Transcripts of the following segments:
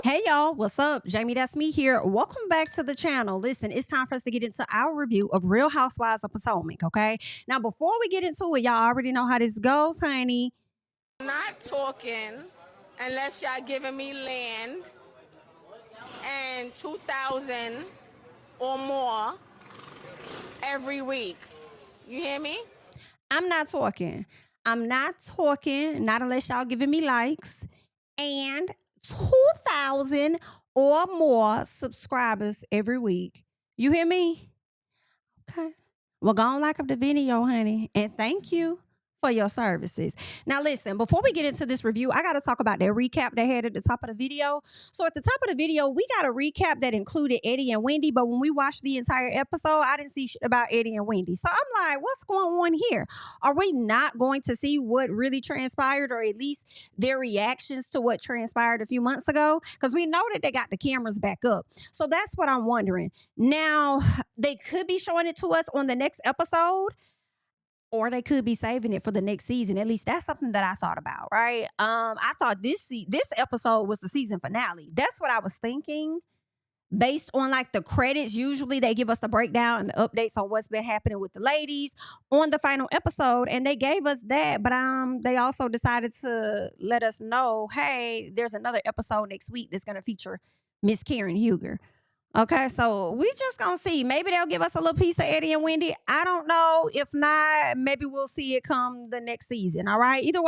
Hey y'all, what's up? JamiThatsMe here. Welcome back to the channel. Listen, it's time for us to get into our review of Real Housewives of Potomac, okay? Now, before we get into it, y'all already know how this goes, honey. Not talking unless y'all giving me land and 2,000 or more every week. You hear me? I'm not talking. I'm not talking, not unless y'all giving me likes, and 2,000 or more subscribers every week. You hear me? Okay. Well, go on like up the video, honey. And thank you for your services. Now, listen, before we get into this review, I got to talk about that recap they had at the top of the video. So at the top of the video, we got a recap that included Eddie and Wendy. But when we watched the entire episode, I didn't see shit about Eddie and Wendy. So I'm like, what's going on here? Are we not going to see what really transpired, or at least their reactions to what transpired a few months ago? Because we know that they got the cameras back up. So that's what I'm wondering. Now, they could be showing it to us on the next episode, or they could be saving it for the next season. At least that's something that I thought about, right? I thought this episode was the season finale. That's what I was thinking. Based on like the credits, usually they give us the breakdown and the updates on what's been happening with the ladies on the final episode, and they gave us that. But they also decided to let us know, hey, there's another episode next week that's going to feature Miss Karen Huger. Okay, so we just gonna see. Maybe they'll give us a little piece of Eddie and Wendy. I don't know. If not, maybe we'll see it come the next season. All right. Either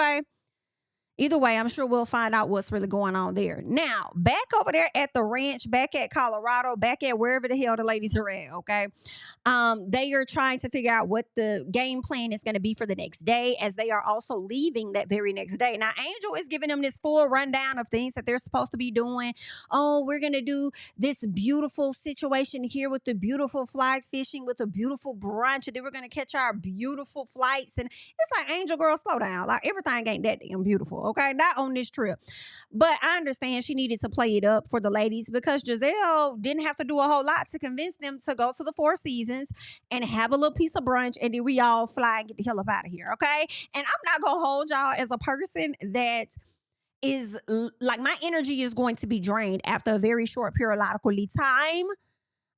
way, I'm sure we'll find out what's really going on there. Now, back over there at the ranch, back at Colorado, back at wherever the hell the ladies are at, okay? They are trying to figure out what the game plan is going to be for the next day, as they are also leaving that very next day. Now, Angel is giving them this full rundown of things that they're supposed to be doing. Oh, we're going to do this beautiful situation here with the beautiful flag fishing, with a beautiful brunch, and then we're going to catch our beautiful flights. And it's like, Angel, girl, slow down. Like, everything ain't that damn beautiful. Okay, not on this trip. But I understand she needed to play it up for the ladies, because Giselle didn't have to do a whole lot to convince them to go to the Four Seasons and have a little piece of brunch, and then we all fly and get the hell up out of here. Okay. And I'm not going to hold y'all as a person that is like, my energy is going to be drained after a very short periodically time.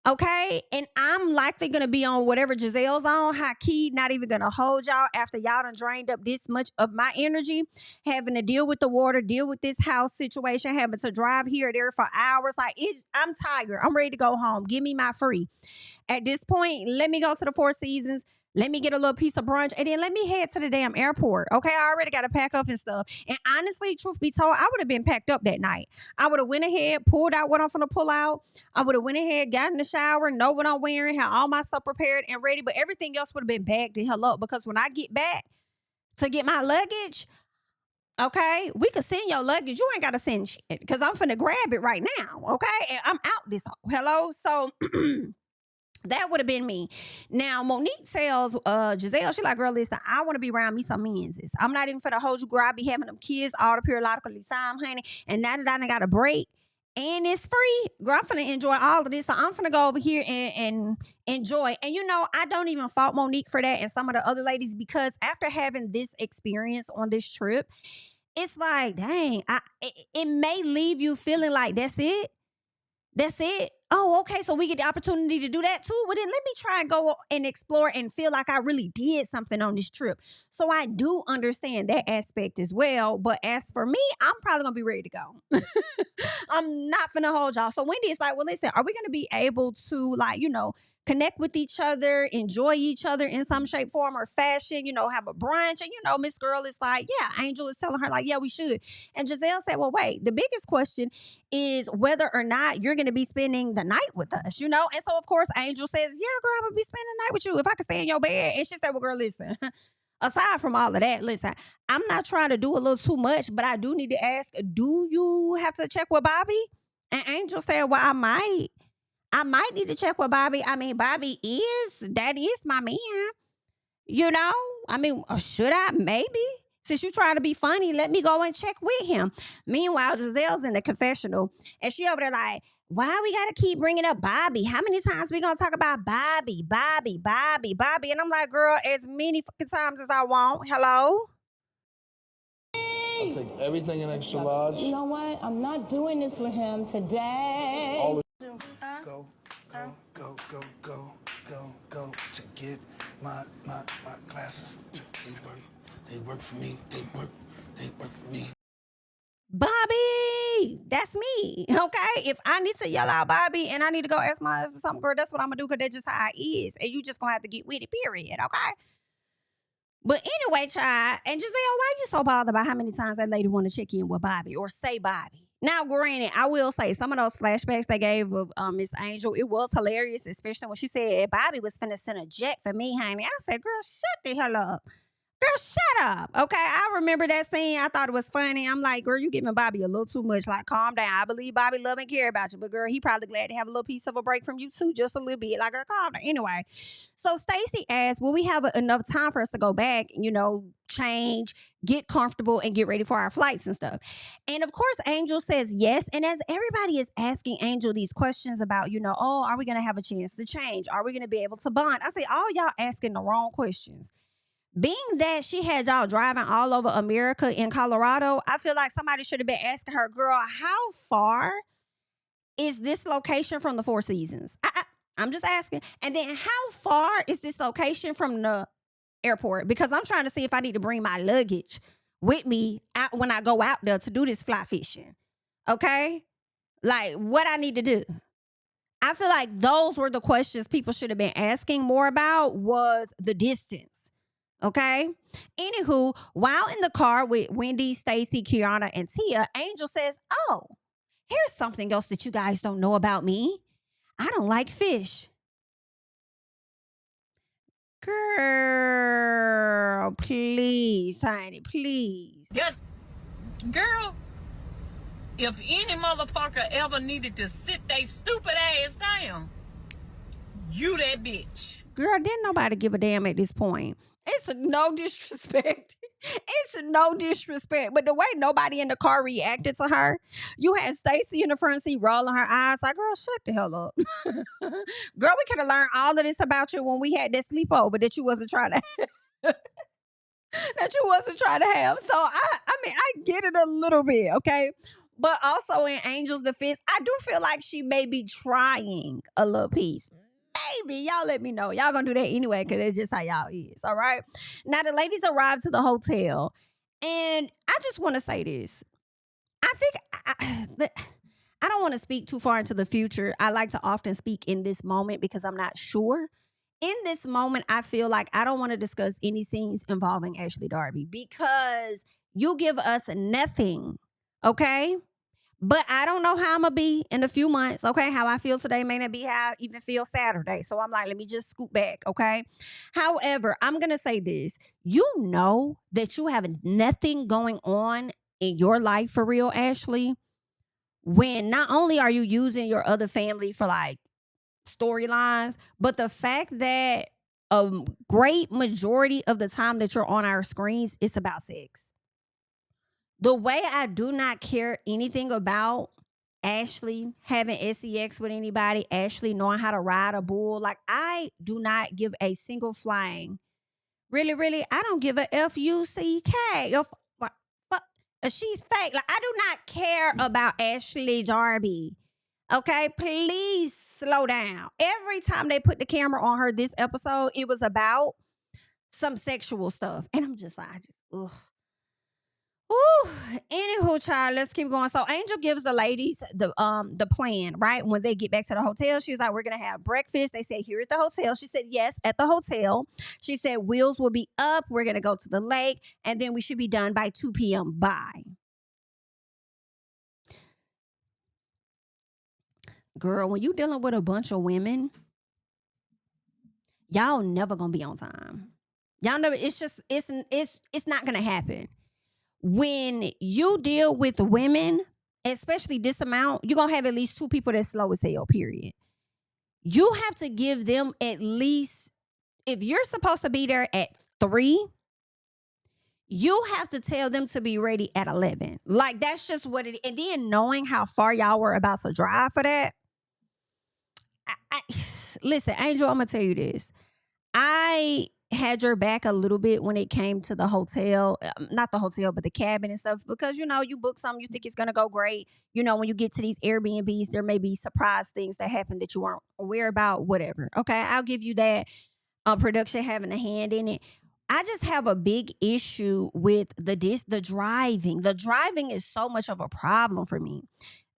Okay. And I'm likely going to be on whatever Giselle's on. High key, not even going to hold y'all after y'all done drained up this much of my energy, having to deal with the water, deal with this house situation, having to drive here or there for hours. Like, I'm tired. I'm ready to go home. Give me my free. At this point, let me go to the Four Seasons. Let me get a little piece of brunch, and then let me head to the damn airport. Okay, I already got to pack up and stuff. And honestly, truth be told, I would have been packed up that night. I would have went ahead, pulled out what I'm going to pull out. I would have went ahead, got in the shower, know what I'm wearing, had all my stuff prepared and ready. But everything else would have been bagged the hell up, because when I get back to get my luggage, okay, we could send your luggage. You ain't got to send shit, because I'm finna grab it right now. Okay, and I'm out this. Hello, so. That would have been me. Now, Monique tells Giselle, she like, girl, listen, I want to be around me some menses. I'm not even for the hold you, girl. I be having them kids all the periodically time, honey. And now that I done got a break and it's free, girl, I'm finna enjoy all of this. So I'm finna go over here and enjoy. And you know, I don't even fault Monique for that and some of the other ladies, because after having this experience on this trip, it's like, dang, it may leave you feeling like that's it. That's it. Oh, okay. So we get the opportunity to do that too. Well, then let me try and go and explore and feel like I really did something on this trip. So I do understand that aspect as well. But as for me, I'm probably going to be ready to go. I'm not finna hold y'all. So Wendy is like, well, listen, are we going to be able to, like, you know, connect with each other, enjoy each other in some shape, form, or fashion, you know, have a brunch? And, you know, Miss Girl is like, yeah, Angel is telling her, like, yeah, we should. And Giselle said, well, wait, the biggest question is whether or not you're going to be spending the night with us, you know? And so, of course, Angel says, yeah, girl, I'm going to be spending the night with you if I could stay in your bed. And she said, well, girl, listen, aside from all of that, listen, I'm not trying to do a little too much, but I do need to ask, do you have to check with Bobby? And Angel said, well, I might need to check with Bobby. I mean, that is my man. You know? I mean, should I? Maybe. Since you trying to be funny, let me go and check with him. Meanwhile, Giselle's in the confessional, and she over there like, why we got to keep bringing up Bobby? How many times we going to talk about Bobby? And I'm like, girl, as many fucking times as I want. Hello? I'll take everything in extra large. You know what? I'm not doing this with him today. All go to get my glasses. They work for me. They work for me. Bobby, that's me. Okay. If I need to yell out Bobby and I need to go ask my husband something, girl, that's what I'm gonna do because that's just how it is. And you just gonna have to get with it, period. Okay. But anyway, child, and just say, oh, why you so bothered about how many times that lady want to check in with Bobby or say Bobby? Now, granted, I will say some of those flashbacks they gave of Miss Angel, it was hilarious, especially when she said Bobby was finna send a jet for me, honey. I said, girl, shut the hell up. Girl, shut up. Okay, I remember that scene. I thought it was funny. I'm like, girl, you giving Bobby a little too much. Like, calm down. I believe Bobby love and care about you. But, girl, he probably glad to have a little piece of a break from you, too. Just a little bit. Like, girl, calm down. Anyway, so Stacy asked, will we have enough time for us to go back, change, get comfortable, and get ready for our flights and stuff? And, of course, Angel says yes. And as everybody is asking Angel these questions about, are we going to have a chance to change? Are we going to be able to bond? I say, all y'all asking the wrong questions. Being that she had y'all driving all over America in Colorado, I feel like somebody should have been asking her, girl, how far is this location from the Four Seasons? I'm just asking. And then how far is this location from the airport? Because I'm trying to see if I need to bring my luggage with me out when I go out there to do this fly fishing. Okay? Like what I need to do. I feel like those were the questions people should have been asking more about was the distance. Okay. Anywho, while in the car with Wendy, Stacy, Kiana, and Tia, Angel says, oh, here's something else that you guys don't know about me. I don't like fish. Girl, please, honey, please. Yes, girl, if any motherfucker ever needed to sit they stupid ass down, you that bitch. Girl, didn't nobody give a damn at this point. It's no disrespect. It's no disrespect. But the way nobody in the car reacted to her, you had Stacy in the front seat rolling her eyes like, girl, shut the hell up. Girl, we could have learned all of this about you when we had that sleepover that you wasn't trying to have. So, I get it a little bit, okay? But also in Angel's defense, I do feel like she may be trying a little piece. Maybe. Y'all let me know. Y'all gonna do that anyway because that's just how y'all is. All right. Now the ladies arrived to the hotel. And I just want to say this. I think I don't want to speak too far into the future. I like to often speak in this moment because I'm not sure. In this moment, I feel like I don't want to discuss any scenes involving Ashley Darby because you give us nothing. Okay. But I don't know how I'm going to be in a few months, okay? How I feel today may not be how I even feel Saturday. So I'm like, let me just scoot back, okay? However, I'm going to say this. You know that you have nothing going on in your life for real, Ashley, when not only are you using your other family for like storylines, but the fact that a great majority of the time that you're on our screens, it's about sex. The way I do not care anything about Ashley having sex with anybody, Ashley knowing how to ride a bull, like I do not give a single flying. Really, I don't give a F-U-C-K. If she's fake. Like I do not care about Ashley Darby. Okay, please slow down. Every time they put the camera on her this episode, it was about some sexual stuff. And I'm just like, ugh. Ooh, anywho, child, let's keep going. So Angel gives the ladies the plan, right? When they get back to the hotel, she's like, we're going to have breakfast. They say here at the hotel. She said, yes, at the hotel. She said, wheels will be up. We're going to go to the lake. And then we should be done by 2 p.m. Bye. Girl, when you dealing with a bunch of women, y'all never going to be on time. Y'all never, it's not going to happen. When you deal with women, especially this amount, you're going to have at least 2 people that's slow as hell, period. You have to give them at least, if you're supposed to be there at 3, you have to tell them to be ready at 11. Like, that's just what it is. And then knowing how far y'all were about to drive for that. Listen, Angel, I'm going to tell you this. I had your back a little bit when it came to the hotel, not the hotel, but the cabin and stuff, because, you book something, you think it's going to go great. When you get to these Airbnbs, there may be surprise things that happen that you weren't aware about, whatever. Okay, I'll give you that. Production having a hand in it. I just have a big issue with the driving. The driving is so much of a problem for me.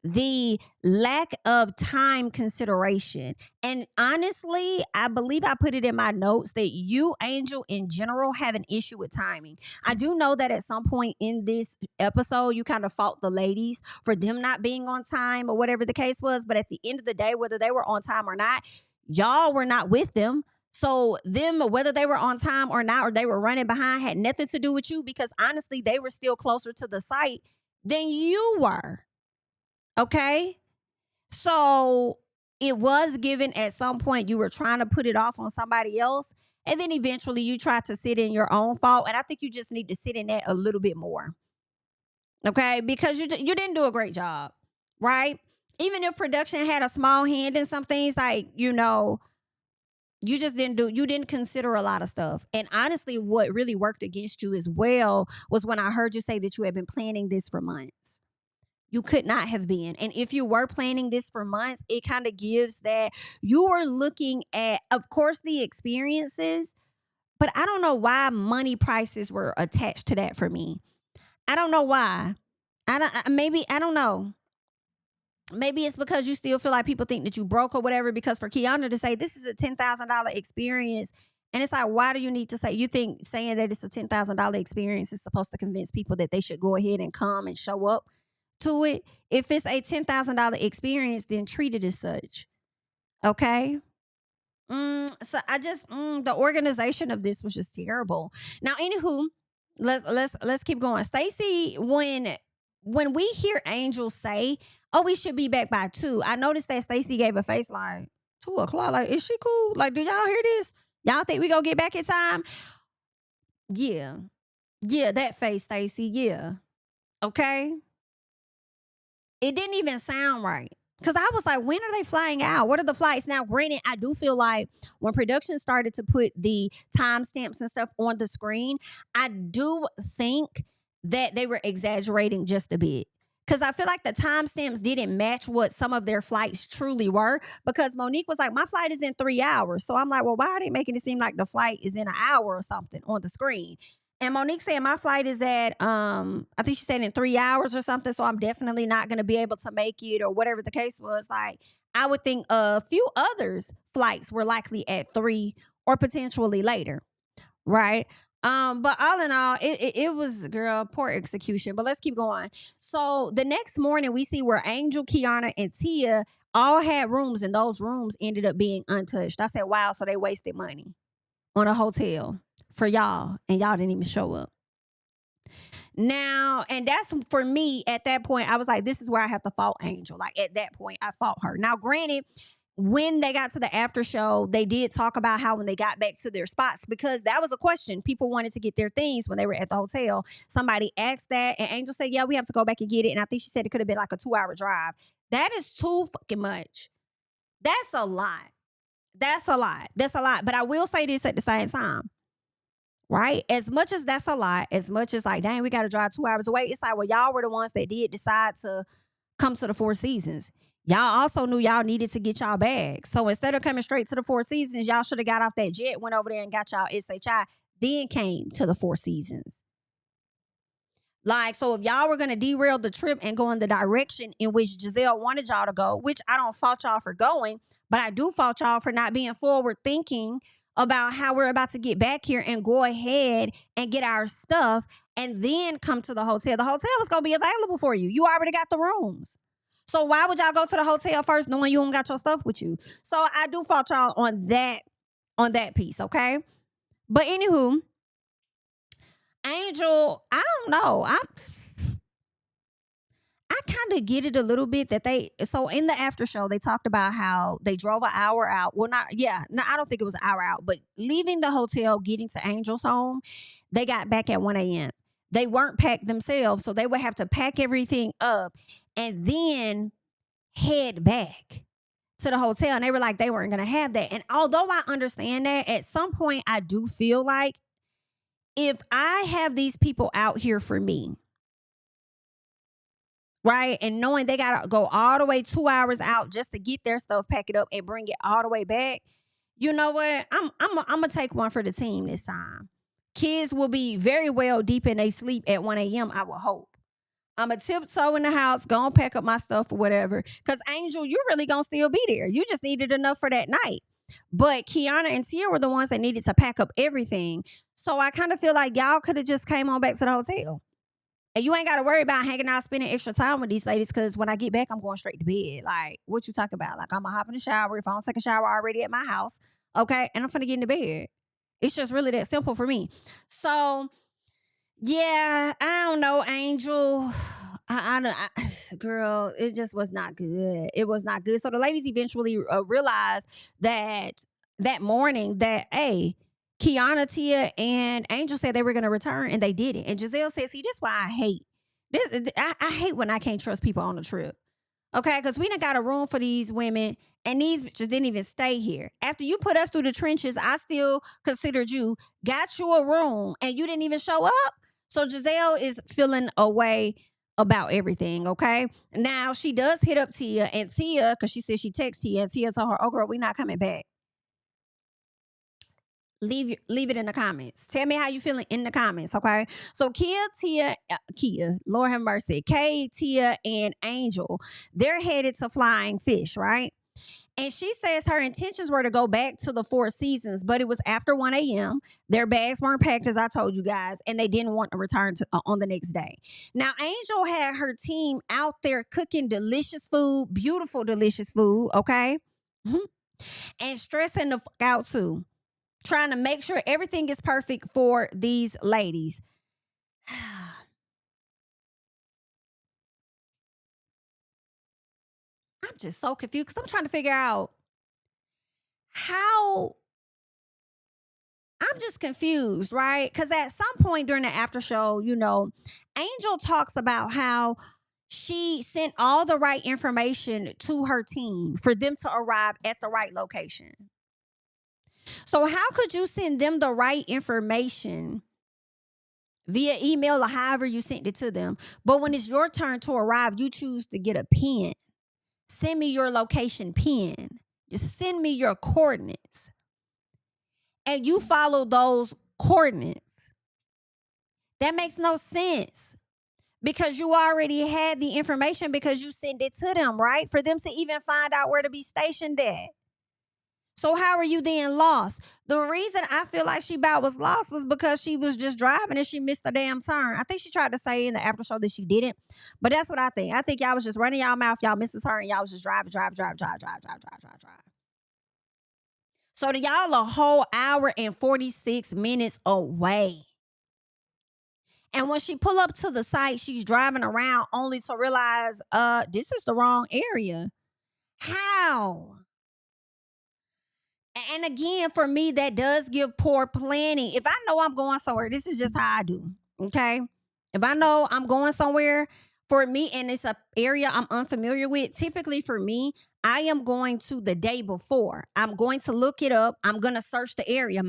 The lack of time consideration. And honestly, I believe I put it in my notes that you, Angel, in general, have an issue with timing. I do know that at some point in this episode, you kind of fault the ladies for them not being on time or whatever the case was. But at the end of the day, whether they were on time or not, y'all were not with them. So them, whether they were on time or not, or they were running behind, had nothing to do with you, because honestly, they were still closer to the site than you were. Okay? So it was given at some point you were trying to put it off on somebody else. And then eventually you tried to sit in your own fault. And I think you just need to sit in that a little bit more. Okay? Because you didn't do a great job. Right? Even if production had a small hand in some things, like, you just you didn't consider a lot of stuff. And honestly, what really worked against you as well was when I heard you say that you had been planning this for months. You could not have been. And if you were planning this for months, it kind of gives that you were looking at, of course, the experiences, but I don't know why money prices were attached to that for me. I don't know why. I don't know. Maybe it's because you still feel like people think that you broke or whatever, because for Kiana to say this is a $10,000 experience, and it's like, why do you need to say, you think saying that it's a $10,000 experience is supposed to convince people that they should go ahead and come and show up to it? If it's a $10,000 experience, then treat it as such. Okay? So I just, the organization of this was just terrible. Now, anywho, let's keep going. Stacy, when we hear Angel say, "Oh, we should be back by 2," I noticed that Stacy gave a face like 2:00. Like, is she cool? Like, do y'all hear this? Y'all think we gonna get back in time? Yeah, that face, Stacy. Yeah, okay. It didn't even sound right. Because I was like, when are they flying out? What are the flights? Now, granted, I do feel like when production started to put the timestamps and stuff on the screen, I do think that they were exaggerating just a bit. Because I feel like the timestamps didn't match what some of their flights truly were. Because Monique was like, my flight is in 3 hours. So I'm like, well, why are they making it seem like the flight is in an hour or something on the screen? And Monique said my flight is at, I think she said in 3 hours or something. So I'm definitely not going to be able to make it, or whatever the case was. Like, I would think a few others' flights were likely at 3 or potentially later. Right? But all in all, it was, girl, poor execution. But let's keep going. So the next morning we see where Angel, Kiana, and Tia all had rooms, and those rooms ended up being untouched. I said, wow, so they wasted money on a hotel for y'all, and y'all didn't even show up. Now, and that's, for me, at that point, I was like, this is where I have to fault Angel. Like, at that point, I fault her. Now, granted, when they got to the after show, they did talk about how when they got back to their spots, because that was a question. People wanted to get their things when they were at the hotel. Somebody asked that, and Angel said, yeah, we have to go back and get it. And I think she said it could have been like a 2-hour drive. That is too fucking much. That's a lot. That's a lot. But I will say this at the same time. Right? As much as that's a lot, as much as like, dang, we got to drive 2 hours away. It's like, well, y'all were the ones that did decide to come to the Four Seasons. Y'all also knew y'all needed to get y'all bags. So instead of coming straight to the Four Seasons, y'all should have got off that jet, went over there and got y'all SHI, then came to the Four Seasons. Like, so if y'all were going to derail the trip and go in the direction in which Giselle wanted y'all to go, which I don't fault y'all for going, but I do fault y'all for not being forward thinking about how we're about to get back here and go ahead and get our stuff and then come to the hotel. The hotel was going to be available for you. You already got the rooms. So why would y'all go to the hotel first knowing you don't got your stuff with you? So I do fault y'all on that piece, okay? But anywho, Angel, I don't know. I kind of get it a little bit that so in the after show, they talked about how they drove an hour out. Well, I don't think it was an hour out, but leaving the hotel, getting to Angel's home, they got back at 1 a.m. They weren't packed themselves, so they would have to pack everything up and then head back. to the hotel, and they were like they weren't going to have that. And although I understand that, at some point I do feel like if I have these people out here for me, right, and knowing they got to go all the way 2 hours out just to get their stuff, pack it up, and bring it all the way back, you know what? I'm gonna take one for the team this time. Kids will be very well deep in their sleep at 1 a.m., I will hope. I'm a tiptoe in the house, gonna pack up my stuff or whatever. Because Angel, you really gonna still be there. You just needed enough for that night. But Kiana and Tia were the ones that needed to pack up everything. So I kind of feel like y'all could have just came on back to the hotel. And you ain't got to worry about hanging out, spending extra time with these ladies, because when I get back, I'm going straight to bed. Like, what you talking about? Like, I'm going to hop in the shower. If I don't take a shower already at my house, okay, and I'm finna get into bed. It's just really that simple for me. So, yeah, I don't know, Angel. Girl, it just was not good. It was not good. So the ladies eventually realized that morning that, hey, Kiana, Tia, and Angel said they were going to return, and they didn't. And Giselle said, see, this is why I hate this. I hate when I can't trust people on a trip. Okay, because we done got a room for these women, and these just didn't even stay here. After you put us through the trenches, I still considered you, got you a room, and you didn't even show up. So Giselle is feeling a way about everything, okay? Now, she does hit up Tia, and Tia, because she said she texted Tia, and Tia told her, oh, girl, we're not coming back. Leave it in the comments. Tell me how you feeling in the comments, okay? So Kia, Lord have mercy, Kay, Tia, and Angel, they're headed to Flying Fish, right? And she says her intentions were to go back to the Four Seasons, but it was after 1 a.m. Their bags weren't packed, as I told you guys, and they didn't want to return to on the next day. Now, Angel had her team out there cooking delicious food, beautiful, delicious food, okay? And stressing the fuck out too. Trying to make sure everything is perfect for these ladies. I'm just so confused because I'm trying to figure out how. I'm just confused, right? Because at some point during the after show, Angel talks about how she sent all the right information to her team for them to arrive at the right location. So how could you send them the right information via email or however you sent it to them, but when it's your turn to arrive, you choose to get a pen? Send me your location pen. Just send me your coordinates. And you follow those coordinates. That makes no sense because you already had the information because you sent it to them, right? For them to even find out where to be stationed at. So how are you then lost? The reason I feel like she about was lost was because she was just driving and she missed the damn turn. I think she tried to say in the after show that she didn't, but that's what I think. I think y'all was just running y'all mouth, y'all missed the turn, y'all was just driving. So to y'all a whole hour and 46 minutes away. And when she pull up to the site, she's driving around only to realize, this is the wrong area. How? And again, for me, that does give poor planning. If I know I'm going somewhere, this is just how I do, okay? If I know I'm going somewhere, for me, and it's an area I'm unfamiliar with, typically for me, I am going to the day before. I'm going to look it up. I'm going to search the area.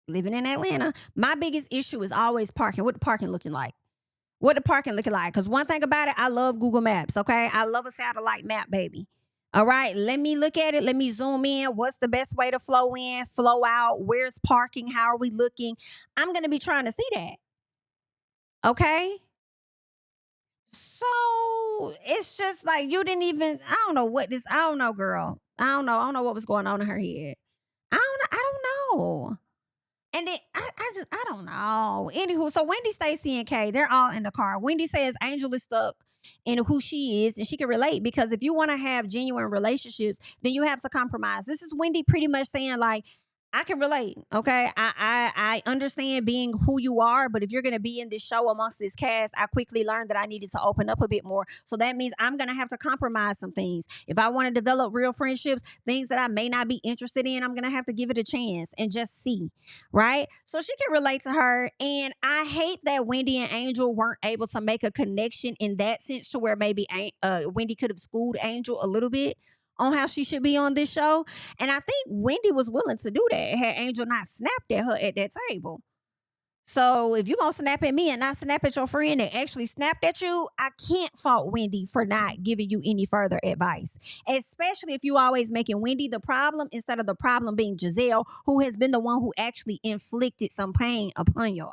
Living in Atlanta, my biggest issue is always parking. What the parking looking like? Because one thing about it, I love Google Maps, okay? I love a satellite map, baby. All right, let me look at it. Let me zoom in. What's the best way to flow in, flow out? Where's parking? How are we looking? I'm going to be trying to see that. Okay? So it's just like you didn't even, I don't know, girl. I don't know what was going on in her head. I don't know. And then I don't know. Anywho, so Wendy, Stacy, and Kay, they're all in the car. Wendy says Angel is stuck in who she is, and she can relate because if you want to have genuine relationships, then you have to compromise. This is Wendy pretty much saying like, I can relate, okay? I understand being who you are, but if you're going to be in this show amongst this cast, I quickly learned that I needed to open up a bit more. So that means I'm going to have to compromise some things. If I want to develop real friendships, things that I may not be interested in, I'm going to have to give it a chance and just see, right? So she can relate to her. And I hate that Wendy and Angel weren't able to make a connection in that sense to where maybe Wendy could have schooled Angel a little bit on how she should be on this show. And I think Wendy was willing to do that had Angel not snapped at her at that table. So if you're going to snap at me and not snap at your friend that actually snapped at you, I can't fault Wendy for not giving you any further advice. Especially if you always making Wendy the problem instead of the problem being Giselle, who has been the one who actually inflicted some pain upon you.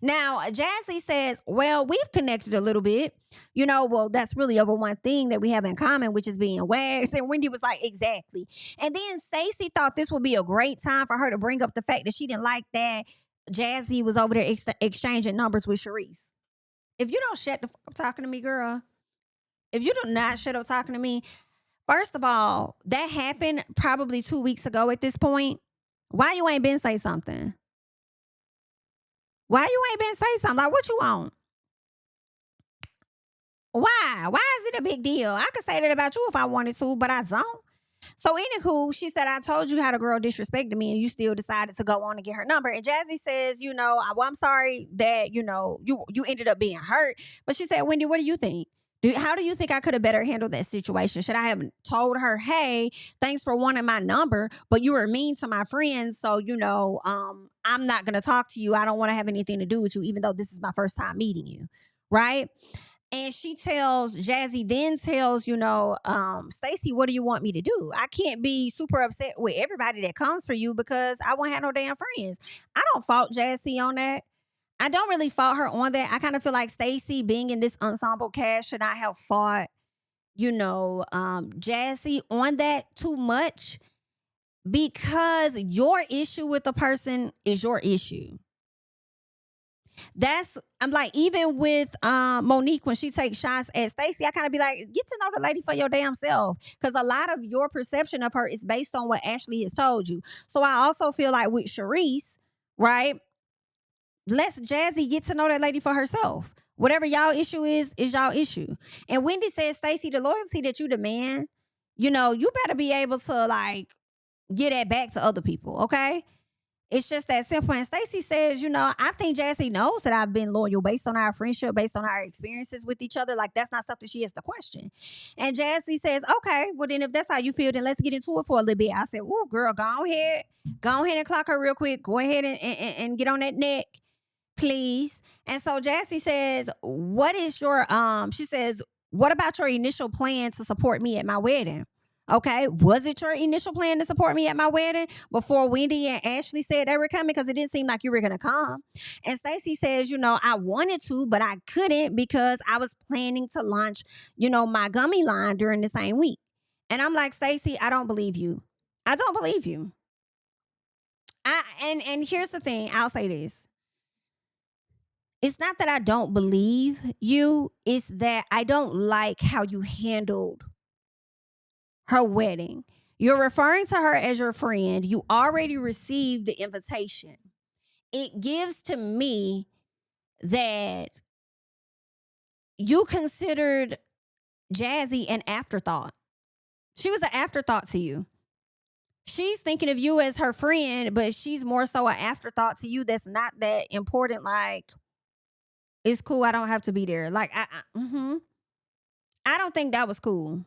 Now, Jazzy says, well, we've connected a little bit. Well, that's really over one thing that we have in common, which is being wags. And Wendy was like, exactly. And then Stacy thought this would be a great time for her to bring up the fact that she didn't like that Jazzy was over there exchanging numbers with Sharice. If you don't shut the fuck up talking to me, girl, if you do not shut up talking to me, first of all, that happened probably 2 weeks ago at this point. Why you ain't been say something? Why you ain't been say something? Like, what you want? Why? Why is it a big deal? I could say that about you if I wanted to, but I don't. So anywho, she said, I told you how the girl disrespected me and you still decided to go on and get her number. And Jazzy says, I'm sorry that, you ended up being hurt. But she said, Wendy, what do you think? How do you think I could have better handled that situation? Should I have told her, hey, thanks for wanting my number, but you were mean to my friends. So, I'm not going to talk to you. I don't want to have anything to do with you, even though this is my first time meeting you. Right? And Jazzy then tells, Stacy, what do you want me to do? I can't be super upset with everybody that comes for you because I won't have no damn friends. I don't fault Jazzy on that. I don't really fault her on that. I kind of feel like Stacy being in this ensemble cast should not have fought, Jazzy on that too much because your issue with the person is your issue. I'm like, even with Monique, when she takes shots at Stacy, I kind of be like, get to know the lady for your damn self. Because a lot of your perception of her is based on what Ashley has told you. So I also feel like with Sharice, right? Let's Jazzy get to know that lady for herself. Whatever y'all issue is y'all issue. And Wendy says, Stacy, the loyalty that you demand, you better be able to like get that back to other people, okay? It's just that simple. And Stacy says, I think Jazzy knows that I've been loyal based on our friendship, based on our experiences with each other. Like, that's not something she has to question. And Jazzy says, okay, well, then if that's how you feel, then let's get into it for a little bit. I said, ooh, girl, go ahead and clock her real quick. Go ahead and get on that neck, please. And so Jazzy says, she says, what about your initial plan to support me at my wedding? Okay, was it your initial plan to support me at my wedding before Wendy and Ashley said they were coming? Because it didn't seem like you were going to come. And Stacy says, I wanted to, but I couldn't because I was planning to launch, my gummy line during the same week. And I'm like, Stacy, I don't believe you. I don't believe you. And here's the thing. I'll say this. It's not that I don't believe you. It's that I don't like how you handled her wedding. You're referring to her as your friend. You already received the invitation. It gives to me that you considered Jazzy an afterthought. She was an afterthought to you. She's thinking of you as her friend, but she's more so an afterthought to you that's not that important. Like, it's cool, I don't have to be there. Like, I don't think that was cool.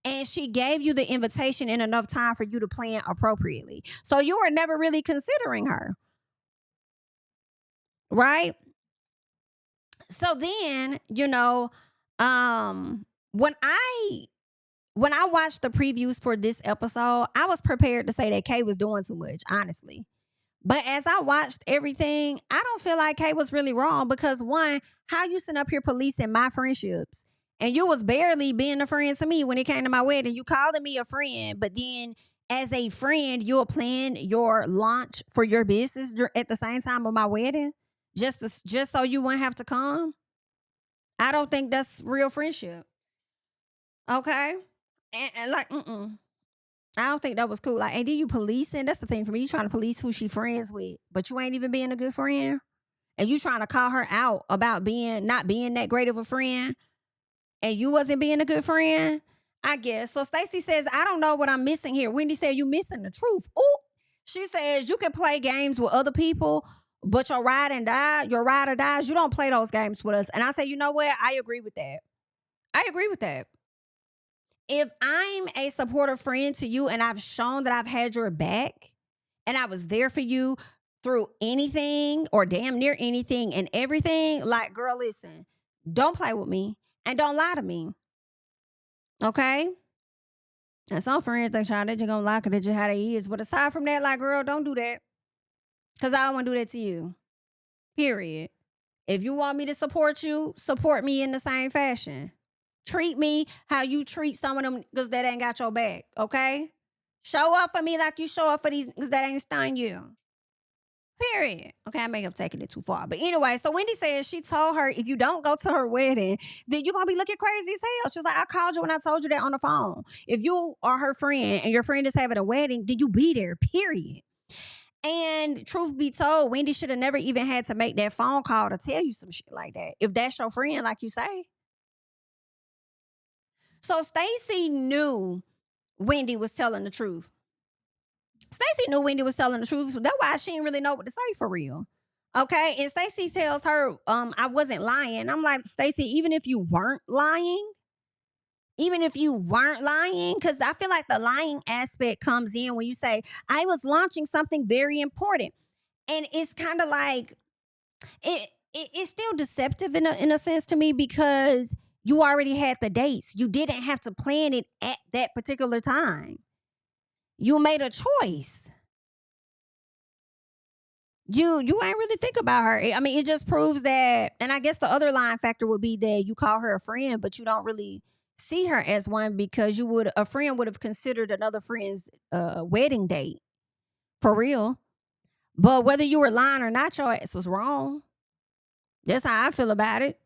And she gave you the invitation in enough time for you to plan appropriately. So you were never really considering her. Right? So then, when I watched the previews for this episode, I was prepared to say that Kay was doing too much, honestly. But as I watched everything, I don't feel like Kay was really wrong because, one, how you sitting up here policing my friendships? And you was barely being a friend to me when it came to my wedding. You calling me a friend, but then as a friend, you'll plan your launch for your business at the same time of my wedding just so you wouldn't have to come. I don't think that's real friendship. Okay? And like, I don't think that was cool. Like, and then you policing. That's the thing for me. You trying to police who she friends with, but you ain't even being a good friend. And you trying to call her out about not being that great of a friend. And you wasn't being a good friend, I guess. So Stacy says, I don't know what I'm missing here. Wendy said, you missing the truth. Ooh. She says, you can play games with other people, but your ride or dies, you don't play those games with us. And I say, you know what? I agree with that. if I'm a supportive friend to you and I've shown that I've had your back and I was there for you through anything or damn near anything and everything, like, girl, listen, don't play with me and don't lie to me. Okay? And some friends, they try, they just gonna lie because they just how they is. But aside from that, like, girl, don't do that. Because I don't want to do that to you. Period. If you want me to support you, support me in the same fashion. Treat me how you treat some of them niggas that ain't got your back, okay? Show up for me like you show up for these niggas that ain't stung you. Period. Okay, I may have taken it too far. But anyway, so Wendy says she told her if you don't go to her wedding, then you're going to be looking crazy as hell. She's like, I called you and I told you that on the phone. If you are her friend and your friend is having a wedding, then you be there, period. And truth be told, Wendy should have never even had to make that phone call to tell you some shit like that. If that's your friend, like you say. So Stacy knew Wendy was telling the truth. Stacy knew Wendy was telling the truth. So that's why she didn't really know what to say for real. Okay. And Stacy tells her, I wasn't lying. I'm like, Stacy, even if you weren't lying, because I feel like the lying aspect comes in when you say, I was launching something very important. And it's kind of like, it's still deceptive in a sense to me because you already had the dates. You didn't have to plan it at that particular time. You made a choice. You ain't really think about her. I mean, it just proves that, and I guess the other lying factor would be that you call her a friend, but you don't really see her as one because a friend would have considered another friend's wedding date. For real. But whether you were lying or not, your ass was wrong. That's how I feel about it.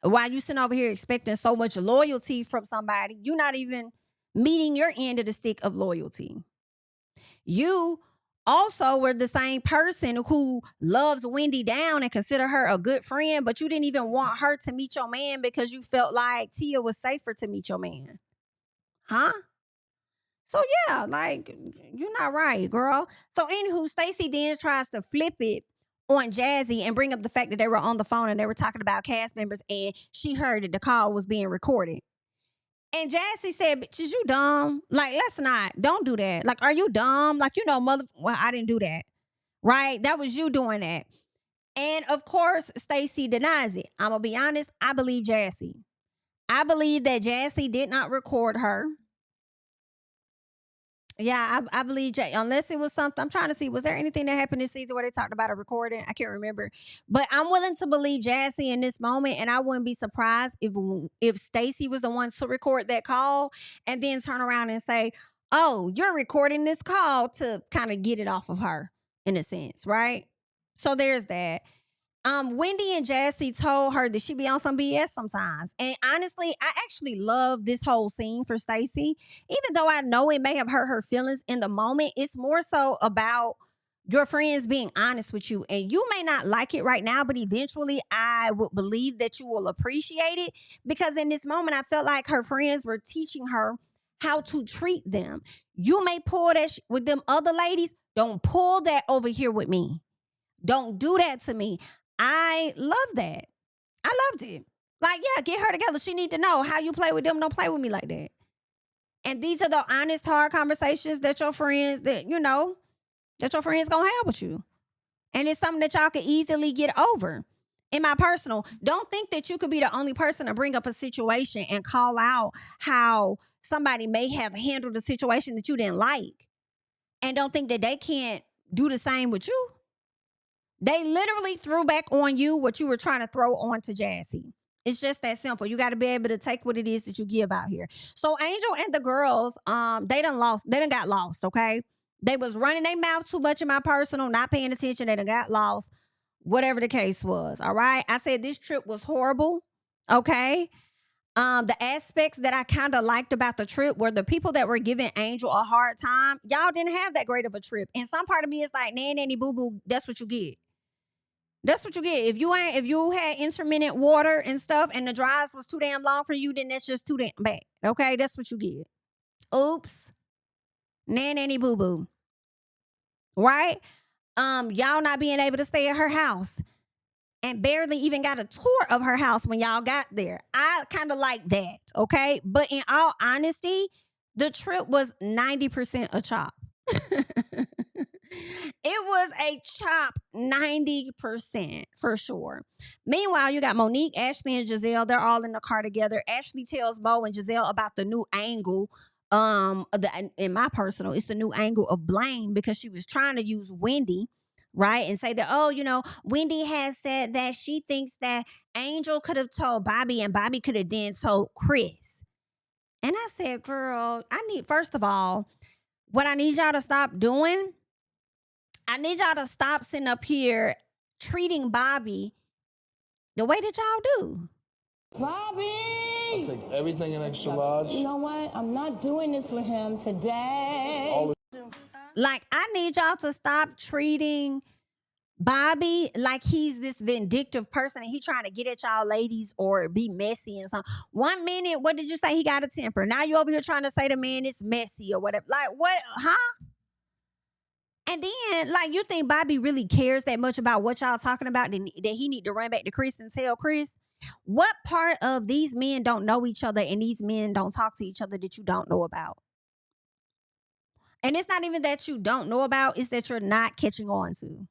While you sitting over here expecting so much loyalty from somebody, you're not even meeting your end of the stick of loyalty. You also were the same person who loves Wendy down and consider her a good friend, but you didn't even want her to meet your man because you felt like Tia was safer to meet your man. Huh? So yeah, like, you're not right, girl. So anywho, Stacy then tries to flip it on Jazzy and bring up the fact that they were on the phone and they were talking about cast members and she heard that the call was being recorded. And Jazzy said, bitch, is you dumb? Like, let's not. Don't do that. Like, are you dumb? Like, well, I didn't do that. Right? That was you doing that. And of course, Stacy denies it. I'm going to be honest. I believe Jazzy. I believe that Jazzy did not record her. Yeah, I believe unless it was something. I'm trying to see, was there anything that happened this season where they talked about a recording? I can't remember. But I'm willing to believe Jazzy in this moment, and I wouldn't be surprised if Stacy was the one to record that call and then turn around and say, oh, you're recording this call to kind of get it off of her in a sense, right? So there's that. Wendy and Jazzy told her that she be on some BS sometimes. And honestly, I actually love this whole scene for Stacy. Even though I know it may have hurt her feelings in the moment, it's more so about your friends being honest with you. And you may not like it right now, but eventually I would believe that you will appreciate it. Because in this moment, I felt like her friends were teaching her how to treat them. You may pull that with them other ladies. Don't pull that over here with me. Don't do that to me. I love that. I loved it. Like, yeah, get her together. She need to know how you play with them. Don't play with me like that. And these are the honest, hard conversations that your friends, that your friends gonna have with you. And it's something that y'all can easily get over. In my personal, don't think that you could be the only person to bring up a situation and call out how somebody may have handled a situation that you didn't like. And don't think that they can't do the same with you. They literally threw back on you what you were trying to throw on to Jazzy. It's just that simple. You got to be able to take what it is that you give out here. So Angel and the girls, they done got lost, okay? They was running their mouth too much in my personal, not paying attention. They done got lost, whatever the case was, all right? I said this trip was horrible, okay? The aspects that I kind of liked about the trip were the people that were giving Angel a hard time. Y'all didn't have that great of a trip. And some part of me is like, nanny boo boo, that's what you get. That's what you get. If you had intermittent water and stuff and the drives was too damn long for you, then that's just too damn bad. Okay? That's what you get. Oops. Nanny boo boo. Right? Y'all not being able to stay at her house. and barely even got a tour of her house when y'all got there. I kind of like that, okay? But in all honesty, the trip was 90% a chop. It was a chop 90% for sure. Meanwhile, you got Monique, Ashley, and Giselle. They're all in the car together. Ashley tells Mo and Giselle about the new angle. In my personal, it's the new angle of blame because she was trying to use Wendy, right? And say that, oh, Wendy has said that she thinks that Angel could have told Bobby and Bobby could have then told Chris. And I said, girl, first of all, what I need y'all to stop doing, I need y'all to stop sitting up here treating Bobby the way that y'all do. Bobby! I'll take everything in extra large. You know what? I'm not doing this with him today. Like, I need y'all to stop treating Bobby like he's this vindictive person and he trying to get at y'all ladies or be messy and something. 1 minute, what did you say? He got a temper. Now you over here trying to say the man is messy or whatever. Like, what? Huh? And then, like, you think Bobby really cares that much about what y'all talking about that he need to run back to Chris and tell Chris? What part of these men don't know each other and these men don't talk to each other that you don't know about? And it's not even that you don't know about, it's that you're not catching on to.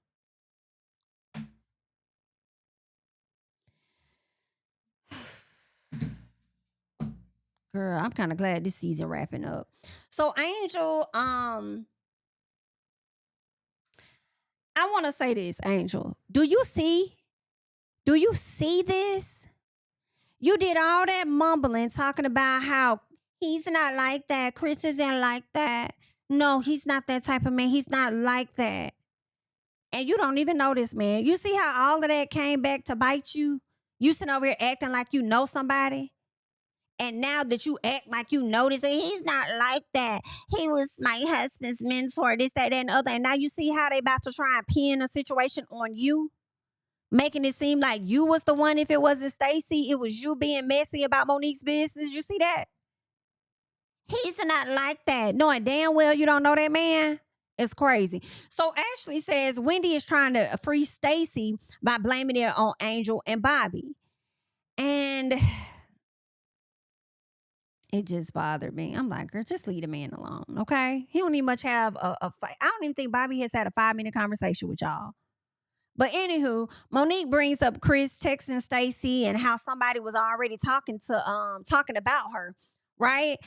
Girl, I'm kind of glad this season wrapping up. So Angel, I want to say this, Angel. Do you see this? You did all that mumbling talking about how he's not like that. Chris isn't like that. No, he's not that type of man. He's not like that. And you don't even know this man. You see how all of that came back to bite you? You sitting over here acting like you know somebody. And now that you act like you know this, he's not like that. He was my husband's mentor, this, that, and the other. And now you see how they about to try and pin a situation on you, making it seem like you was the one. If it wasn't Stacy, it was you being messy about Monique's business. You see that? He's not like that. Knowing damn well you don't know that man. It's crazy. So Ashley says Wendy is trying to free Stacy by blaming it on Angel and Bobby. And it just bothered me. I'm like, girl, just leave the man alone, okay? He don't even much have a fight. I don't even think Bobby has had a 5-minute conversation with y'all. But anywho, Monique brings up Chris texting Stacy and how somebody was already talking about her, right?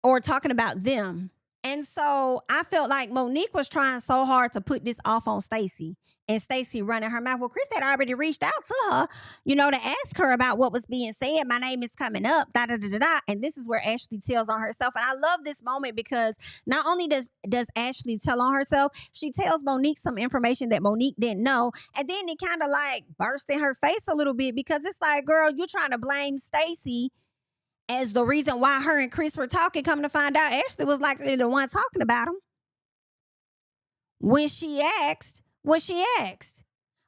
Or talking about them. And so I felt like Monique was trying so hard to put this off on Stacy, and Stacy running her mouth. Well, Chris had already reached out to her, to ask her about what was being said. My name is coming up, da da da da da. And this is where Ashley tells on herself. And I love this moment because not only does Ashley tell on herself, she tells Monique some information that Monique didn't know. And then it kind of like bursts in her face a little bit because it's like, girl, you're trying to blame Stacy as the reason why her and Chris were talking. Come to find out, Ashley was likely the one talking about him when she asked what she asked,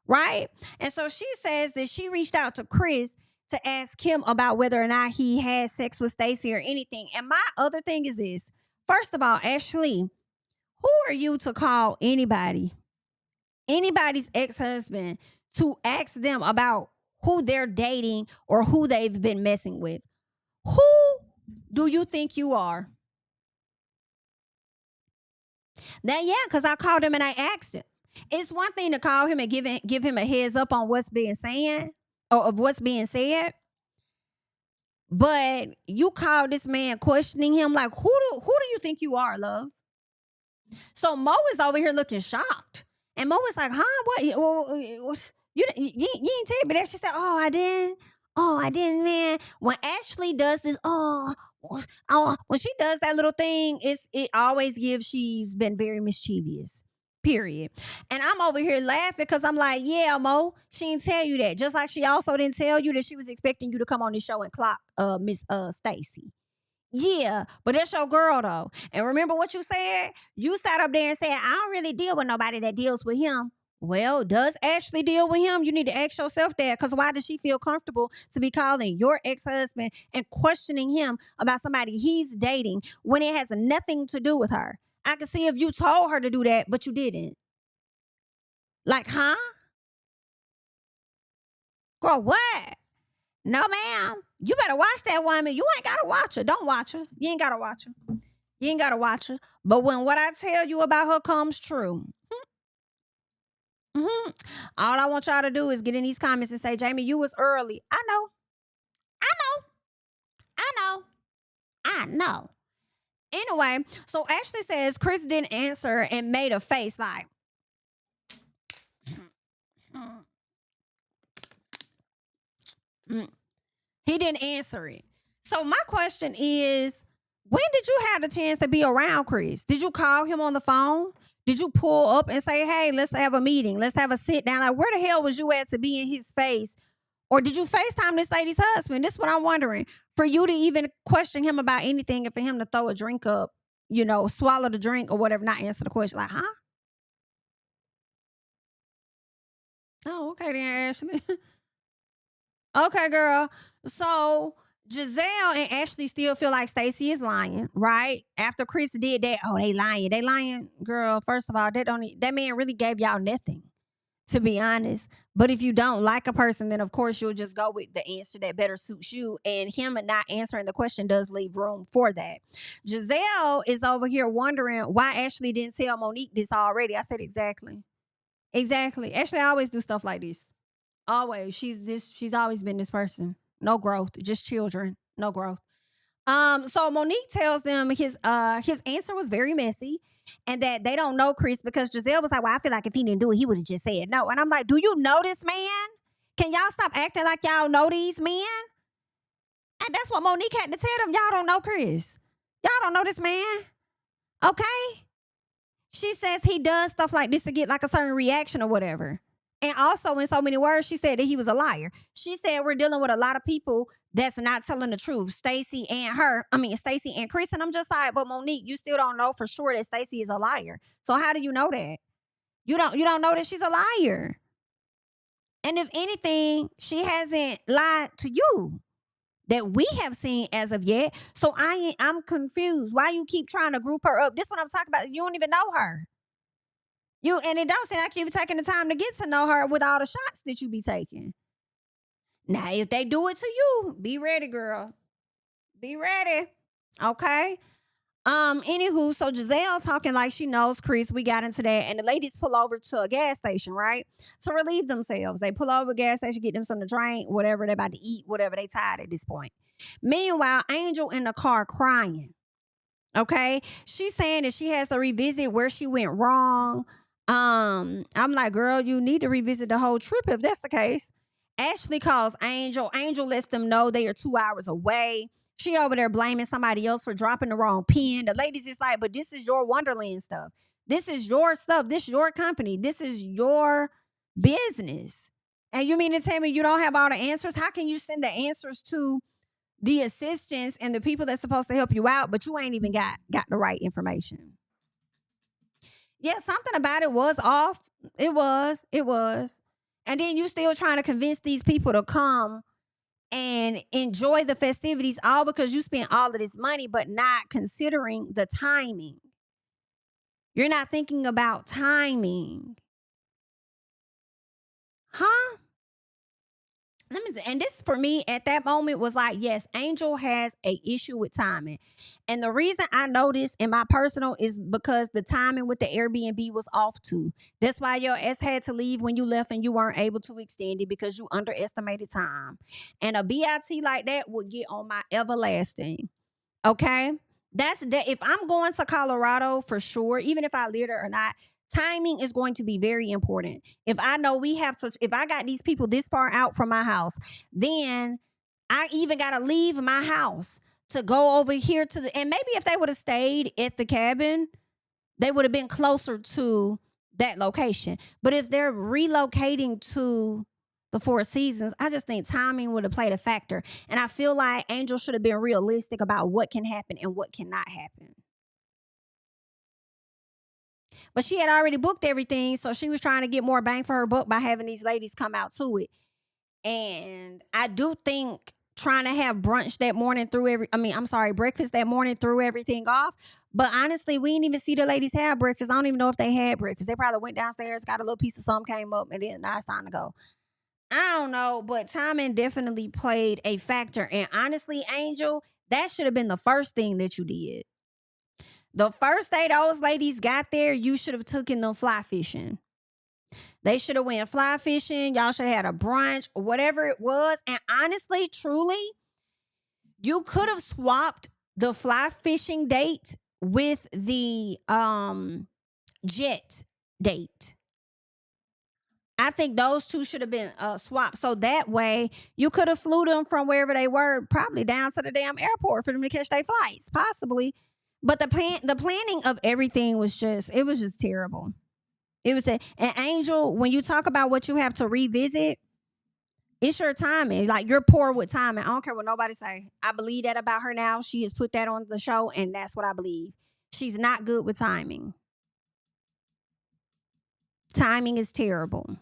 right? And so she says that she reached out to Chris to ask him about whether or not he had sex with Stacy or anything. And my other thing is this. First of all, Ashley, who are you to call anybody's ex-husband to ask them about who they're dating or who they've been messing with? Who do you think you are? Now, yeah, because I called him and I asked him. It's one thing to call him and give him a heads up on what's being said or of what's being said. But you call this man questioning him like, who do you think you are, love? So Mo is over here looking shocked. And Mo is like, huh? What? You didn't tell me that. She said, oh, I didn't, man. When Ashley does this, when she does that little thing, it always gives she's been very mischievous. Period. And I'm over here laughing because I'm like, yeah, Mo, she didn't tell you that. Just like she also didn't tell you that she was expecting you to come on this show and clock Miss Stacy. Yeah, but that's your girl though. And remember what you said? You sat up there and said, I don't really deal with nobody that deals with him. Well, does Ashley deal with him? You need to ask yourself that, because why does she feel comfortable to be calling your ex-husband and questioning him about somebody he's dating when it has nothing to do with her? I can see if you told her to do that, but you didn't. Like, huh? Girl, what? No, ma'am. You better watch that woman. You ain't gotta watch her. Don't watch her. You ain't gotta watch her. You ain't gotta watch her. But when what I tell you about her comes true, all I want y'all to do is get in these comments and say, Jamie, you was early. I know. I know. I know. I know. Anyway, so Ashley says Chris didn't answer and made a face like, he didn't answer it. So my question is, when did you have the chance to be around Chris? Did you call him on the phone? Did you pull up and say, hey, let's have a meeting. Let's have a sit down. Like, where the hell was you at to be in his face? Or did you FaceTime this lady's husband? This is what I'm wondering. For you to even question him about anything and for him to throw a drink up, you know, swallow the drink or whatever, not answer the question. Like, huh? Oh, okay then, Ashley. Okay, girl. So Giselle and Ashley still feel like Stacy is lying, right? After Chris did that, oh, they lying. They lying. Girl, first of all, that man really gave y'all nothing, to be honest. But if you don't like a person, then of course you'll just go with the answer that better suits you. And him not answering the question does leave room for that. Giselle is over here wondering why Ashley didn't tell Monique this already. I said exactly. Exactly. Ashley always do stuff like this. Always. She's always been this person. No growth. Just children. No growth. So Monique tells them his answer was very messy and that they don't know Chris because Giselle was like, well, I feel like if he didn't do it, he would have just said no. And I'm like, do you know this man? Can y'all stop acting like y'all know these men? And that's what Monique had to tell them. Y'all don't know Chris. Y'all don't know this man. Okay? She says he does stuff like this to get like a certain reaction or whatever. And also, in so many words, she said that he was a liar. She said we're dealing with a lot of people that's not telling the truth. Stacy and Chris. And I'm just like, but Monique, you still don't know for sure that Stacy is a liar. So how do you know that? You don't know that she's a liar. And if anything, she hasn't lied to you that we have seen as of yet. So I'm confused. Why you keep trying to group her up? This is what I'm talking about. You don't even know her. And it don't seem like you've taken the time to get to know her with all the shots that you be taking. Now, if they do it to you, be ready, girl. Be ready. Okay? Anywho, so Giselle talking like she knows Chris. We got into that. And the ladies pull over to a gas station, right? To relieve themselves. They pull over a gas station, get them something to drink, whatever they're about to eat, whatever they tired at this point. Meanwhile, Angel in the car crying. Okay? She's saying that she has to revisit where she went wrong. I'm like, girl, you need to revisit the whole trip if that's the case. Ashley calls Angel. Angel lets them know they are 2 hours away. She over there blaming somebody else for dropping the wrong pen. The ladies is like, but this is your Wonderland stuff. This is your stuff. This is your company. This is your business. And you mean to tell me you don't have all the answers? How can you send the answers to the assistants and the people that's supposed to help you out, but you ain't even got the right information? Yeah, something about it was off. It was. And then you still trying to convince these people to come and enjoy the festivities all because you spent all of this money, but not considering the timing. You're not thinking about timing. Huh? And this for me at that moment was like, yes, Angel has an issue with timing. And the reason I know this in my personal is because the timing with the Airbnb was off too. That's why your ass had to leave when you left and you weren't able to extend it because you underestimated time. And a BIT like that would get on my everlasting. Okay? That's that. If I'm going to Colorado for sure, even if I live there or not, timing is going to be very important. If I know if I got these people this far out from my house, then I even got to leave my house to go over here and maybe if they would have stayed at the cabin, they would have been closer to that location. But if they're relocating to the Four Seasons, I just think timing would have played a factor. And I feel like Angel should have been realistic about what can happen and what cannot happen. But she had already booked everything, so she was trying to get more bang for her buck by having these ladies come out to it. And I do think trying to have brunch that morning breakfast that morning threw everything off. But honestly, we didn't even see the ladies have breakfast. I don't even know if they had breakfast. They probably went downstairs, got a little piece of something, came up, and then now it's time to go. I don't know, but timing definitely played a factor. And honestly, Angel, that should have been the first thing that you did. The first day those ladies got there, you should have taken them fly fishing. They should have went fly fishing. Y'all should have had a brunch or whatever it was. And honestly, truly, you could have swapped the fly fishing date with the jet date. I think those two should have been swapped. So that way you could have flew them from wherever they were, probably down to the damn airport for them to catch their flights, possibly. But the planning of everything was just terrible. It was an Angel, when you talk about what you have to revisit, it's your timing. Like, you're poor with timing. I don't care what nobody say. I believe that about her now. She has put that on the show, and that's what I believe. She's not good with timing. Timing is terrible.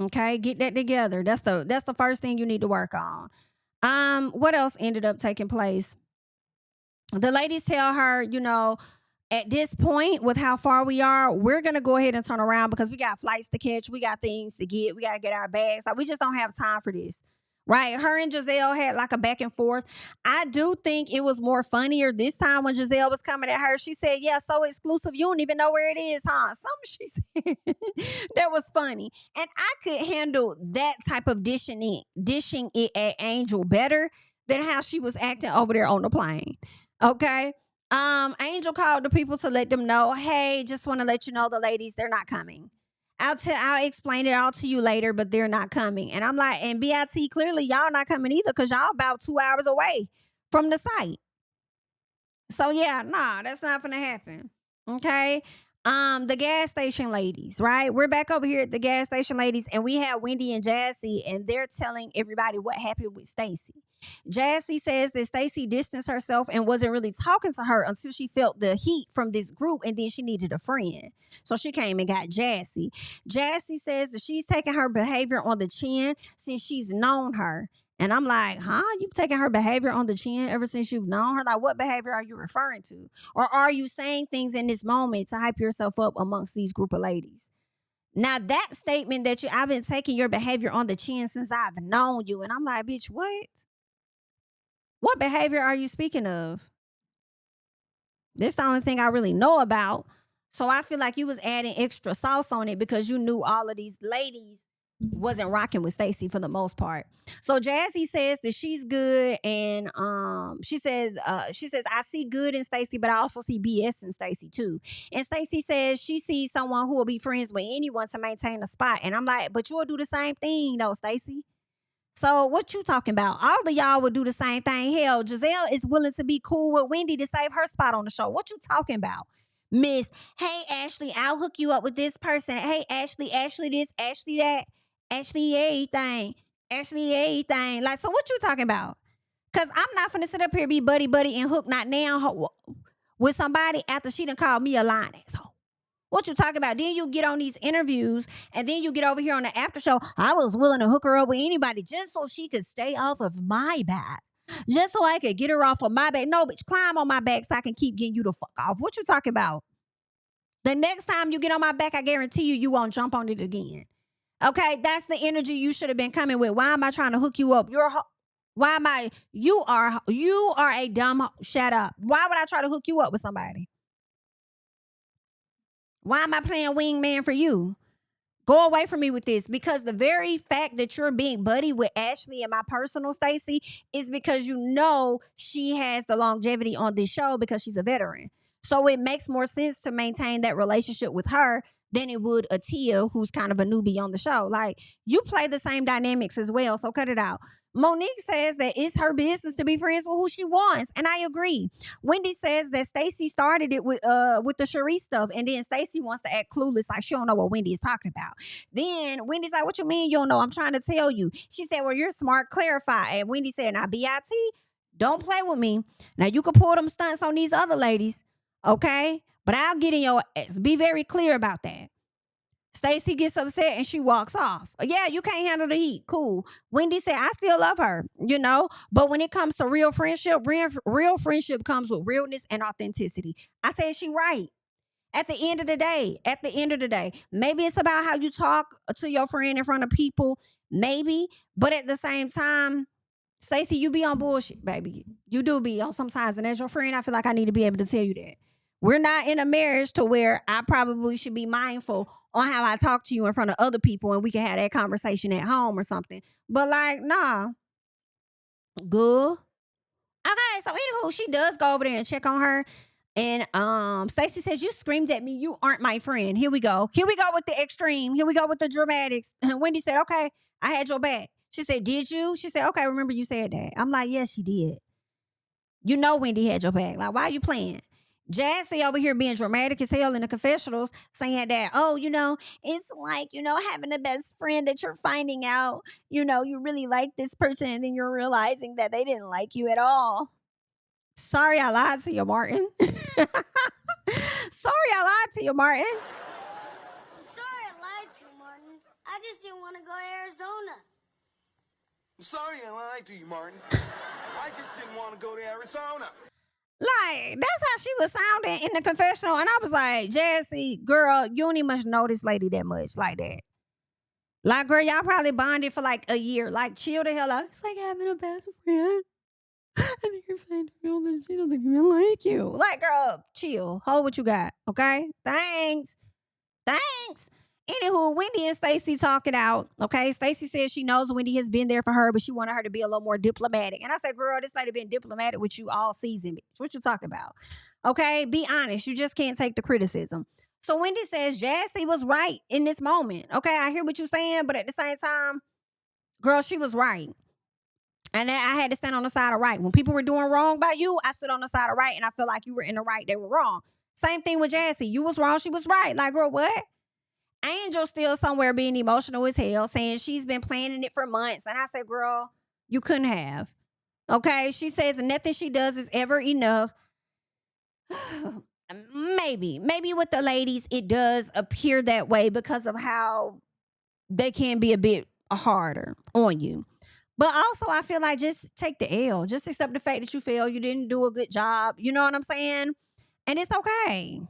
Okay, get that together. That's the first thing you need to work on. What else ended up taking place? The ladies tell her, at this point, with how far we are, we're gonna go ahead and turn around because we got flights to catch, we got things to get, we gotta get our bags. Like, we just don't have time for this. Right? Her and Giselle had like a back and forth. I do think it was more funnier this time when Giselle was coming at her. She said, yeah, so exclusive. You don't even know where it is, huh? Something she said that was funny. And I could handle that type of dishing it at Angel better than how she was acting over there on the plane. Okay? Angel called the people to let them know, hey, just want to let you know, the ladies, they're not coming. I'll explain it all to you later, but they're not coming. And I'm like, and BIT, clearly y'all not coming either because y'all about 2 hours away from the site. So yeah, nah, that's not gonna happen. Okay. The gas station ladies, right? We're back over here at the gas station ladies, and we have Wendy and Jazzy, and they're telling everybody what happened with Stacy. Jazzy says that Stacy distanced herself and wasn't really talking to her until she felt the heat from this group, and then she needed a friend. So she came and got Jazzy. Jazzy says that she's taking her behavior on the chin since she's known her. And I'm like, huh? You've taken her behavior on the chin ever since you've known her? Like, what behavior are you referring to? Or are you saying things in this moment to hype yourself up amongst these group of ladies? Now, that statement that I've been taking your behavior on the chin since I've known you. And I'm like, bitch, what? What behavior are you speaking of? This is the only thing I really know about. So I feel like you was adding extra sauce on it because you knew all of these ladies wasn't rocking with Stacy for the most part. So Jazzy says that she's good, and she says I see good in Stacy, but I also see BS in Stacy too. And Stacy says she sees someone who will be friends with anyone to maintain a spot. And I'm like, but you will do the same thing though, Stacy. So what you talking about? All of y'all would do the same thing. Hell, Giselle is willing to be cool with Wendy to save her spot on the show. What you talking about? Miss, hey Ashley, I'll hook you up with this person. Hey Ashley this, Ashley that. Ashley everything. Like, so what you talking about? Because I'm not finna sit up here be buddy and hook not now with somebody after she done called me a lying asshole. What you talking about? Then you get on these interviews and then you get over here on the after show. I was willing to hook her up with anybody just so she could stay off of my back. Just so I could get her off of my back. No, bitch, climb on my back so I can keep getting you the fuck off. What you talking about? The next time you get on my back, I guarantee you won't jump on it again. Okay, that's the energy you should have been coming with. Why am I trying to hook you up? You are a dumb, shut up. Why would I try to hook you up with somebody? Why am I playing wingman for you? Go away from me with this, because the very fact that you're being buddy with Ashley and my personal Stacy is because you know she has the longevity on this show because she's a veteran. So it makes more sense to maintain that relationship with her than it would a Tia who's kind of a newbie on the show. Like, you play the same dynamics as well, so cut it out. Monique says that it's her business to be friends with who she wants, and I agree. Wendy says that Stacy started it with the Cherie stuff, and then Stacy wants to act clueless like she don't know what Wendy is talking about. Then Wendy's like, what you mean you don't know? I'm trying to tell you. She said, well, you're smart, clarify. And Wendy said, now, BIT, don't play with me. Now, you can pull them stunts on these other ladies, okay? But I'll get in your ass. Be very clear about that. Stacy gets upset and she walks off. Yeah, you can't handle the heat. Cool. Wendy said, I still love her, but when it comes to real friendship comes with realness and authenticity. I said she right. At the end of the day, maybe it's about how you talk to your friend in front of people. Maybe. But at the same time, Stacey, you be on bullshit, baby. You do be on sometimes. And as your friend, I feel like I need to be able to tell you that. We're not in a marriage to where I probably should be mindful on how I talk to you in front of other people and we can have that conversation at home or something. But like, nah. Good. Okay, so anywho, she does go over there and check on her. And Stacey says, you screamed at me. You aren't my friend. Here we go. Here we go with the extreme. Here we go with the dramatics. And Wendy said, okay, I had your back. She said, did you? She said, okay, remember you said that. I'm like, yes, she did. You know Wendy had your back. Like, why are you playing? Jazzy over here being dramatic as hell in the confessionals, saying that, oh, it's like, having a best friend that you're finding out, you really like this person and then you're realizing that they didn't like you at all. Sorry I lied to you, Martin. Sorry I lied to you, Martin. Sorry I lied to you, Martin. I just didn't want to go to Arizona. I'm sorry I lied to you, Martin. I just didn't want to go to Arizona. Like, that's how she was sounding in the confessional. And I was like, Jazzy, girl, you don't even much know this lady that much like that. Like, girl, y'all probably bonded for like a year. Like, chill the hell out. It's like having a best friend. And you're saying to me that she doesn't even like you. Like, girl, chill. Hold what you got, okay? Thanks. Anywho, Wendy and Stacey talk it out, okay? Stacey says she knows Wendy has been there for her, but she wanted her to be a little more diplomatic. And I said, girl, this lady been diplomatic with you all season, bitch. What you talking about? Okay? Be honest. You just can't take the criticism. So Wendy says Jazzy was right in this moment. Okay? I hear what you're saying, but at the same time, girl, she was right. And I had to stand on the side of right. When people were doing wrong by you, I stood on the side of right, and I feel like you were in the right. They were wrong. Same thing with Jazzy. You was wrong. She was right. Like, girl, what? Angel still somewhere being emotional as hell, saying she's been planning it for months. And I said, girl, you couldn't have. Okay? She says nothing she does is ever enough. Maybe with the ladies, it does appear that way because of how they can be a bit harder on you. But also, I feel like just take the L. Just accept the fact that you failed. You didn't do a good job. You know what I'm saying? And it's okay.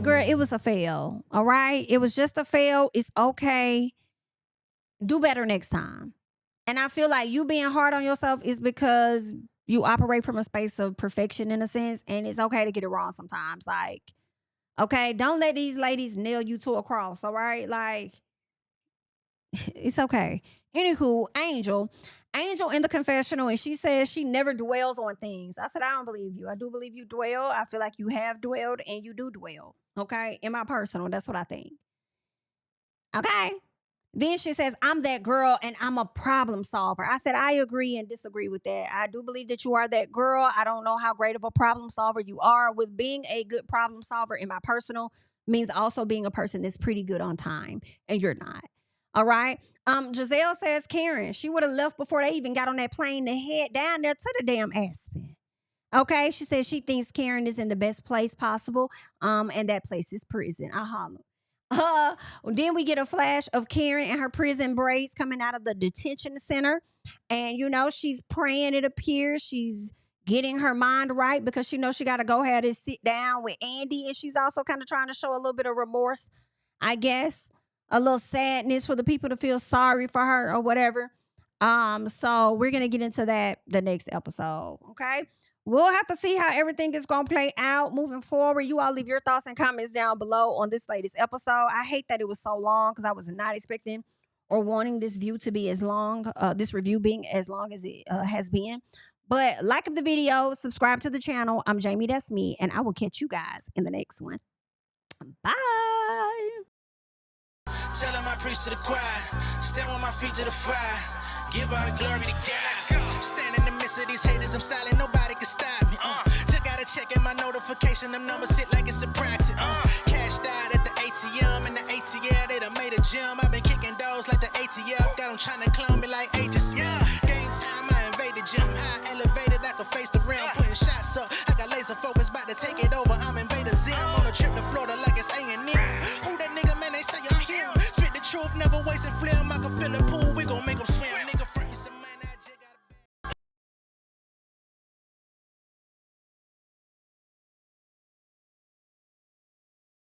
Girl, it was a fail. All right? It was just a fail. It's okay. Do better next time. And I feel like you being hard on yourself is because you operate from a space of perfection in a sense. And it's okay to get it wrong sometimes. Like, okay, don't let these ladies nail you to a cross. All right? Like, it's okay. Anywho, Angel in the confessional, and she says she never dwells on things. I said, I don't believe you. I do believe you dwell. I feel like you have dwelled and you do dwell. Okay? In my personal, that's what I think. Okay? Then she says, I'm that girl and I'm a problem solver. I said, I agree and disagree with that. I do believe that you are that girl. I don't know how great of a problem solver you are. With being a good problem solver in my personal means also being a person that's pretty good on time, and you're not. All right. Giselle says Karen, she would have left before they even got on that plane to head down there to the damn Aspen. Okay. She says she thinks Karen is in the best place possible. And that place is prison. I holler. Then we get a flash of Karen and her prison braids coming out of the detention center. And, she's praying, it appears. She's getting her mind right because she knows she got to go ahead and sit down with Andy. And she's also kind of trying to show a little bit of remorse, I guess. A little sadness for the people to feel sorry for her or whatever. So we're going to get into that the next episode. Okay. We'll have to see how everything is going to play out moving forward. You all leave your thoughts and comments down below on this latest episode. I hate that it was so long because I was not expecting or wanting this review being as long as it has been. But like the video, subscribe to the channel. I'm JamiThatsMe, and I will catch you guys in the next one. Bye. Tell him I preach to the choir. Stand with my feet to the fire. Give all the glory to God. Stand in the midst of these haters. I'm silent. Nobody can stop me. Just gotta check in my notification. Them numbers hit like it's a proxy. Cashed out at the ATM. And the ATL, they done made a gym. I've been kicking doors like the ATF. Got them trying to clone me like Agent Smith. Game time, I invaded gym. High elevated, I can face the rim. Putting shots up. I got laser focus.